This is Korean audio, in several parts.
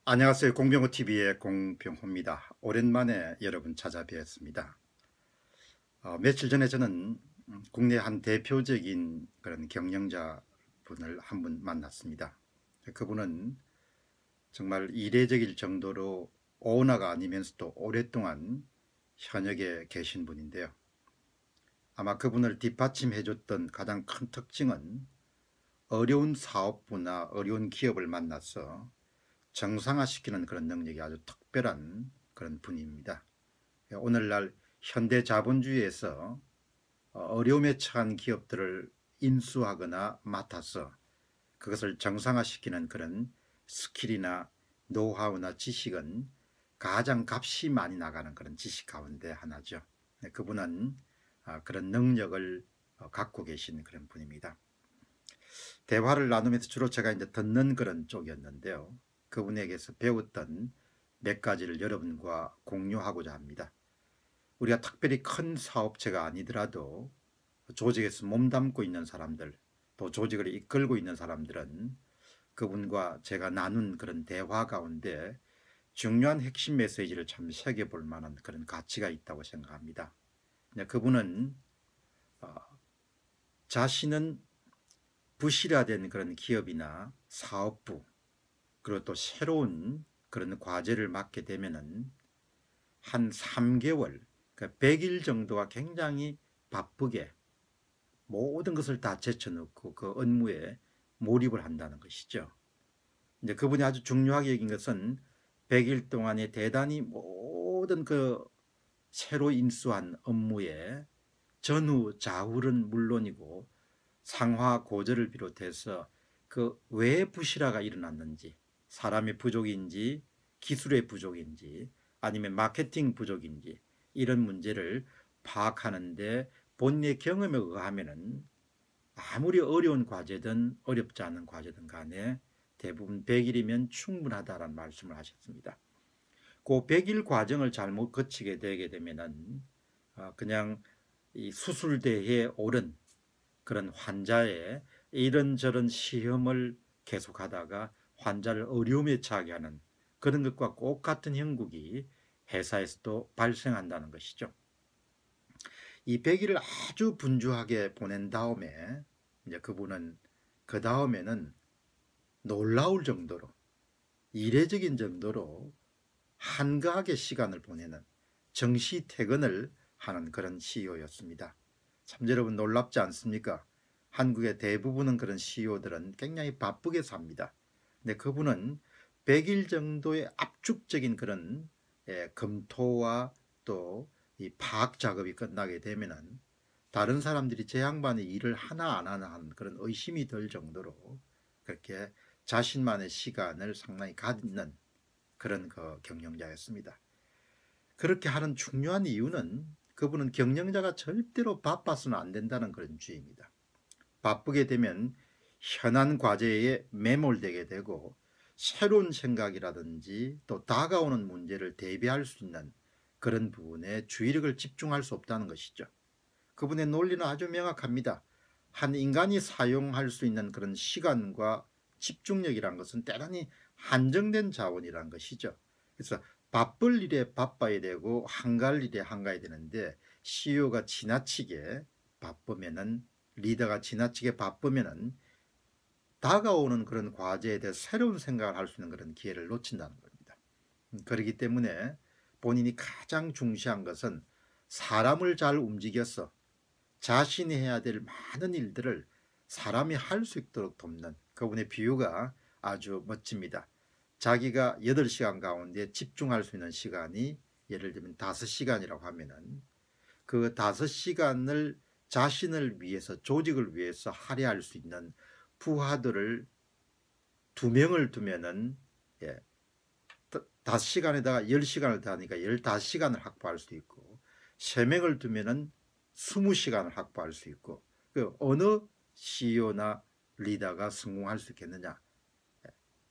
안녕하세요. 공병호TV의 공병호입니다. 오랜만에 여러분 찾아뵙습니다. 며칠 전에 저는 국내 한 대표적인 그런 경영자 분을 한 분 만났습니다. 그분은 정말 이례적일 정도로 오너가 아니면서도 오랫동안 현역에 계신 분인데요. 아마 그분을 뒷받침해 줬던 가장 큰 특징은 어려운 사업부나 어려운 기업을 만나서 정상화시키는 그런 능력이 아주 특별한 그런 분입니다. 오늘날 현대 자본주의에서 어려움에 처한 기업들을 인수하거나 맡아서 그것을 정상화시키는 그런 스킬이나 노하우나 지식은 가장 값이 많이 나가는 그런 지식 가운데 하나죠. 그분은 그런 능력을 갖고 계신 그런 분입니다. 대화를 나누면서 주로 제가 이제 듣는 그런 쪽이었는데요. 그분에게서 배웠던 몇 가지를 여러분과 공유하고자 합니다. 우리가 특별히 큰 사업체가 아니더라도 조직에서 몸담고 있는 사람들, 또 조직을 이끌고 있는 사람들은 그분과 제가 나눈 그런 대화 가운데 중요한 핵심 메시지를 참 새겨볼 만한 그런 가치가 있다고 생각합니다. 그분은 자신은 부실화된 그런 기업이나 사업부, 그리고 또 새로운 그런 과제를 맡게 되면은 한 3개월, 그러니까 100일 정도가 굉장히 바쁘게 모든 것을 다 제쳐놓고 그 업무에 몰입을 한다는 것이죠. 이제 그분이 아주 중요하게 여긴 것은 100일 동안에 대단히 모든 그 새로 인수한 업무에 전후 좌우는 물론이고 상하 고절을 비롯해서 그 왜 부실화가 일어났는지, 사람의 부족인지 기술의 부족인지 아니면 마케팅 부족인지 이런 문제를 파악하는데 본인의 경험에 의하면은 아무리 어려운 과제든 어렵지 않은 과제든 간에 대부분 100일이면 충분하다라는 말씀을 하셨습니다. 그 100일 과정을 잘못 거치게 되게 되면은 그냥 이 수술대에 오른 그런 환자의 이런저런 시험을 계속하다가 환자를 어려움에 처하게 하는 그런 것과 똑같은 형국이 회사에서도 발생한다는 것이죠. 이 100일을 아주 분주하게 보낸 다음에 이제 그분은 그 다음에는 놀라울 정도로 이례적인 정도로 한가하게 시간을 보내는 정시 퇴근을 하는 그런 CEO였습니다. 참 여러분 놀랍지 않습니까? 한국의 대부분은 그런 CEO들은 굉장히 바쁘게 삽니다. 근데 그분은 100일 정도의 압축적인 그런 검토와 또 이 파악 작업이 끝나게 되면은 다른 사람들이 제 양반의 일을 하나 안 하나 하는 그런 의심이 들 정도로 그렇게 자신만의 시간을 상당히 갖는 그런 그 경영자였습니다. 그렇게 하는 중요한 이유는 그분은 경영자가 절대로 바빠서는 안 된다는 그런 주의입니다. 바쁘게 되면 현안 과제에 매몰되게 되고 새로운 생각이라든지 또 다가오는 문제를 대비할 수 있는 그런 부분에 주의력을 집중할 수 없다는 것이죠. 그분의 논리는 아주 명확합니다. 한 인간이 사용할 수 있는 그런 시간과 집중력이란 것은 대단히 한정된 자원이란 것이죠. 그래서 바쁠 일에 바빠야 되고 한가할 일에 한가해야 되는데 CEO가 지나치게 바쁘면은 리더가 지나치게 바쁘면은 다가오는 그런 과제에 대해 새로운 생각을 할 수 있는 그런 기회를 놓친다는 겁니다. 그렇기 때문에 본인이 가장 중시한 것은 사람을 잘 움직여서 자신이 해야 될 많은 일들을 사람이 할 수 있도록 돕는 그분의 비유가 아주 멋집니다. 자기가 8시간 가운데 집중할 수 있는 시간이 예를 들면 5시간이라고 하면은 그 5시간을 자신을 위해서 조직을 위해서 할애할 수 있는 부하들을 2명을 두면은 5시간에다가 10시간을 더하니까 15시간을 확보할 수 있고 3명을 두면은 20시간을 확보할 수 있고 그 어느 CEO나 리더가 성공할 수 있겠느냐.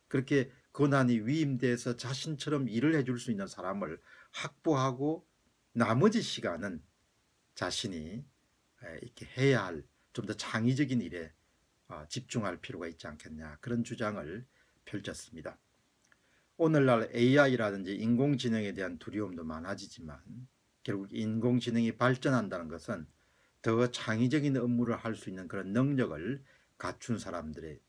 그렇게 고난이 위임돼서 자신처럼 일을 해줄 수 있는 사람을 확보하고 나머지 시간은 자신이 이렇게 해야 할 좀 더 창의적인 일에 집중할 필요가 있지 않겠냐 그런 주장을 펼쳤습니다. 오늘날 AI라든지 인공지능에 대한 두려움도 많아지지만 결국 인공지능이 발전한다는 것은 더 창의적인 업무를 할 수 있는 그런 능력을 갖춘 사람들은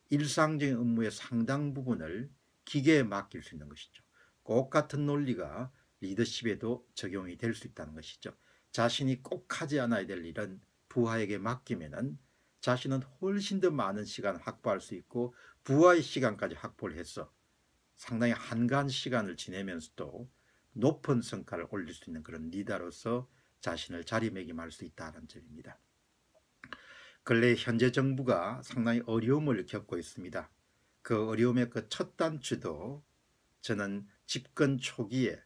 일상적인 업무의 상당 부분을 기계에 맡길 수 있는 것이죠. 꼭 같은 논리가 리더십에도 적용이 될 수 있다는 것이죠. 자신이 꼭 하지 않아야 될 일은 부하에게 맡기면은 자신은 훨씬 더 많은 시간을 확보할 수 있고 부하의 시간까지 확보를 해서 상당히 한가한 시간을 지내면서도 높은 성과를 올릴 수 있는 그런 리더로서 자신을 자리매김할 수 있다는 점입니다. 근래 현재 정부가 상당히 어려움을 겪고 있습니다. 그 어려움의 그 첫 단추도 저는 집권 초기에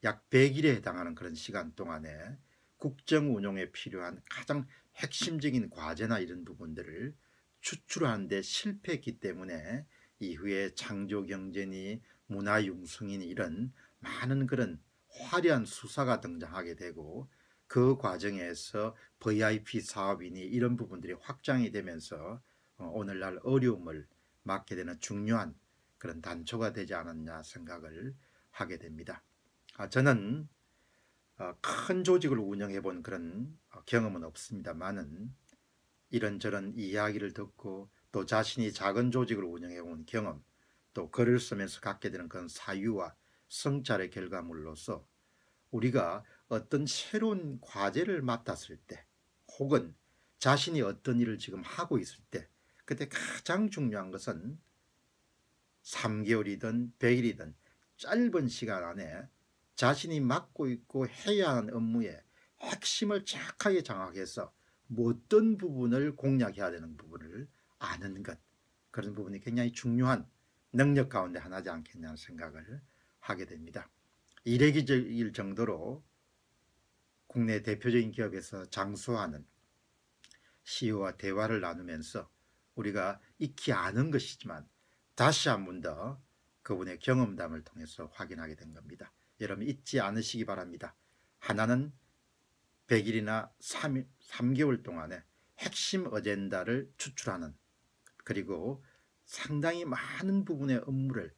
약 100일에 해당하는 그런 시간 동안에 국정 운용에 필요한 가장 핵심적인 과제나 이런 부분들을 추출하는 데 실패했기 때문에 이후에 창조경제니 문화융성이니 이런 많은 그런 화려한 수사가 등장하게 되고 그 과정에서 VIP 사업이니 이런 부분들이 확장이 되면서 오늘날 어려움을 맞게 되는 중요한 그런 단초가 되지 않았냐 생각을 하게 됩니다. 저는 큰 조직을 운영해 본 그런 경험은 없습니다만은 이런저런 이야기를 듣고 또 자신이 작은 조직을 운영해 온 경험 또 글을 쓰면서 갖게 되는 그런 사유와 성찰의 결과물로서 우리가 어떤 새로운 과제를 맡았을 때 혹은 자신이 어떤 일을 지금 하고 있을 때 그때 가장 중요한 것은 3개월이든 100일이든 짧은 시간 안에 자신이 맡고 있고 해야 하는 업무의 핵심을 정확하게 장악해서 어떤 부분을 공략해야 되는 부분을 아는 것, 그런 부분이 굉장히 중요한 능력 가운데 하나지 않겠냐는 생각을 하게 됩니다. 이례적일 정도로 국내 대표적인 기업에서 장수하는 CEO와 대화를 나누면서 우리가 익히 아는 것이지만 다시 한 번 더 그분의 경험담을 통해서 확인하게 된 겁니다. 여러분 잊지 않으시기 바랍니다. 하나는 100일이나 3개월 동안에 핵심 어젠다를 추출하는, 그리고 상당히 많은 부분의 업무를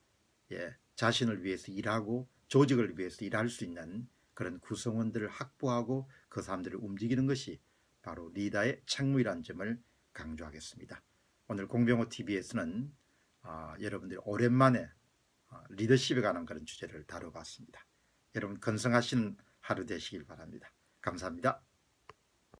자신을 위해서 일하고 조직을 위해서 일할 수 있는 그런 구성원들을 확보하고 그 사람들을 움직이는 것이 바로 리더의 책무이라는 점을 강조하겠습니다. 오늘 공병호TV에서는 여러분들이 오랜만에 리더십에 관한 그런 주제를 다뤄봤습니다. 여러분 건승하시는 하루 되시길 바랍니다. 감사합니다.